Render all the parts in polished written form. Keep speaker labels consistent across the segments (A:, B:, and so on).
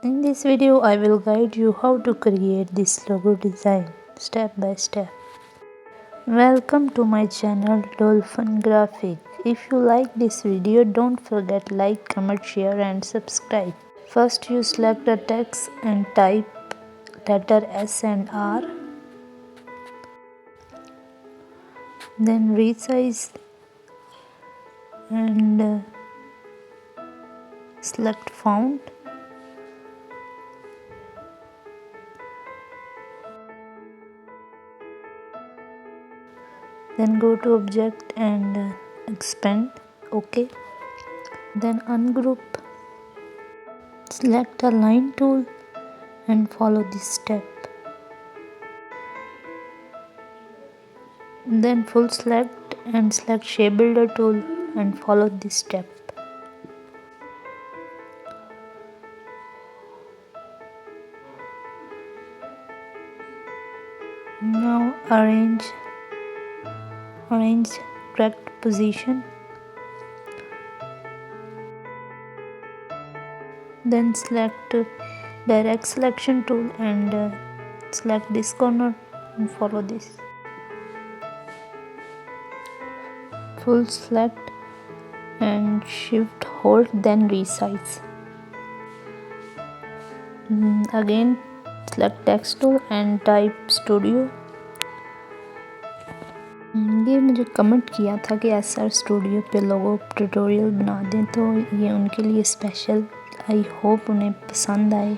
A: In this video, I will guide you how to create this logo design step by step. Welcome to my channel Dolphin Graphic. If you like this video, don't forget like, comment, share and subscribe. First you select the text and type letter S and R. Then resize and select font. Then go to object and expand. OK. Then ungroup. Select the line tool and follow this step. Then full select and select shape builder tool and follow this step. Now arrange correct position. Then select direct selection tool and select this corner and follow this. Full select and shift hold, then resize. Again select text tool and type studio. ये मुझे comment किया था कि SR studio पे लोगो tutorial बना दें, तो ये उनके लिए स्पेशल, आई होप उन्हें पसंद आए।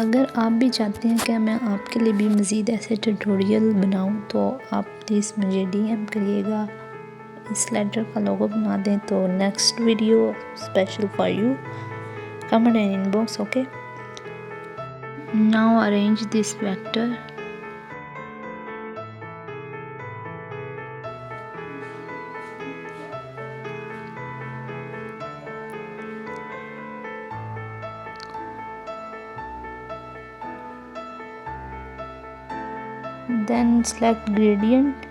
A: अगर आप भी चाहते हैं कि मैं आपके लिए भी मज़ीद ऐसे ट्यूटोरियल बनाऊं, तो आप प्लीज़ मुझे DM करिएगा, इस लेटर का लोगो बना दें, तो next video special for you, comment in inbox. Okay, now arrange this vector. Then select gradient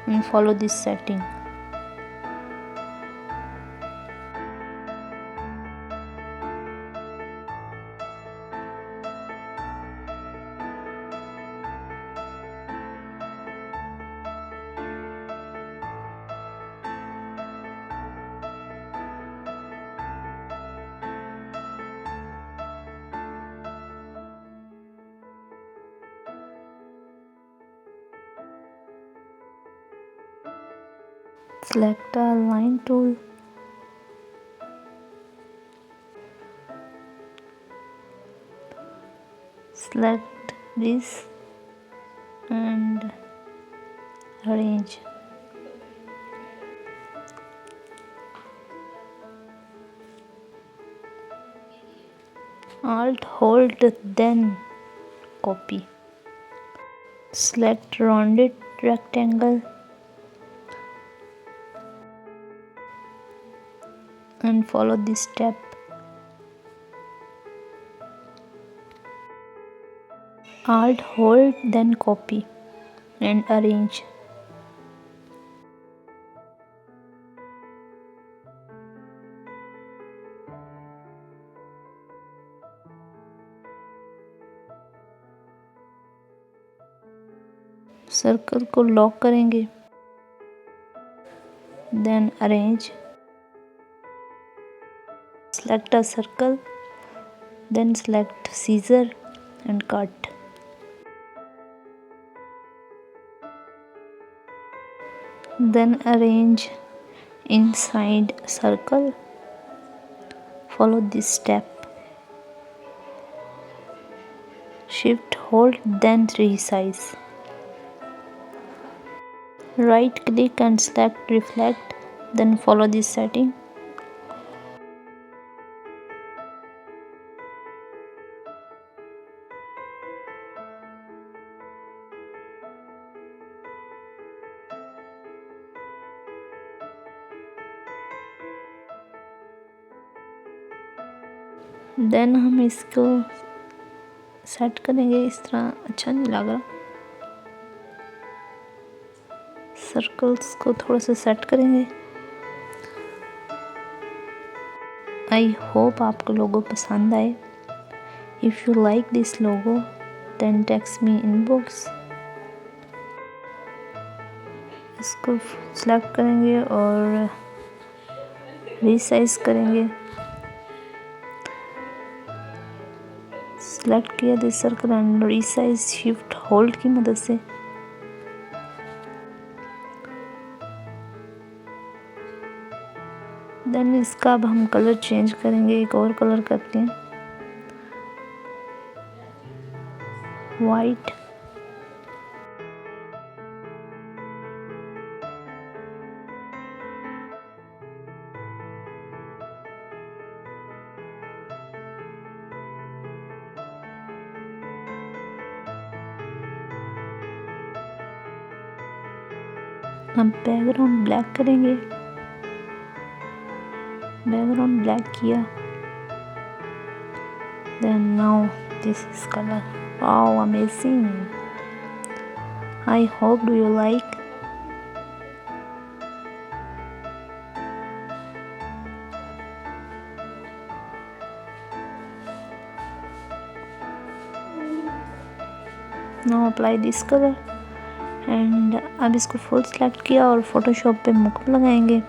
A: and follow this setting. Select a line tool. Select this and arrange. Alt hold, then copy. Select rounded rectangle and follow this step. Alt hold, then copy and arrange. Circle को lock करेंगे, then arrange. Select a circle, then select scissor and cut. Then arrange inside circle. Follow this step. Shift hold, then resize. Right click and select reflect, then follow this setting. Then हम इसको set करेंगे, इस तरह अच्छा नहीं लग रहा। Circles को थोड़ा सा सेट करेंगे। आई होप आपको लोगो पसंद आए। If you like this logo then text me inbox. इसको सेलेक्ट करेंगे और रीसाइज करेंगे। सेलेक्ट किया this circle and resize shift hold की मदद से। देन इसका अब हम कलर चेंज करेंगे, एक और कलर करते हैं वाइट। हम बैकग्राउंड ब्लैक करेंगे। बैकग्राउंड ब्लैक किया। Then now this is color. Wow, amazing. I hope do you like. Now apply this color and अब इसको फुल सेलेक्ट किया और फोटोशॉप पे मुकुट लगाएंगे।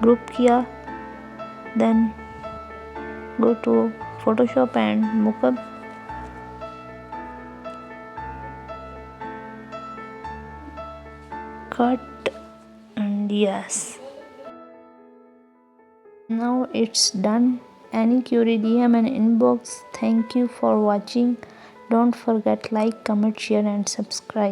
A: ग्रुप किया, then go to Photoshop and मुकुट। Cut and yes. Now it's done. Any query DM and inbox. Thank you for watching. Don't forget like, comment, share and subscribe.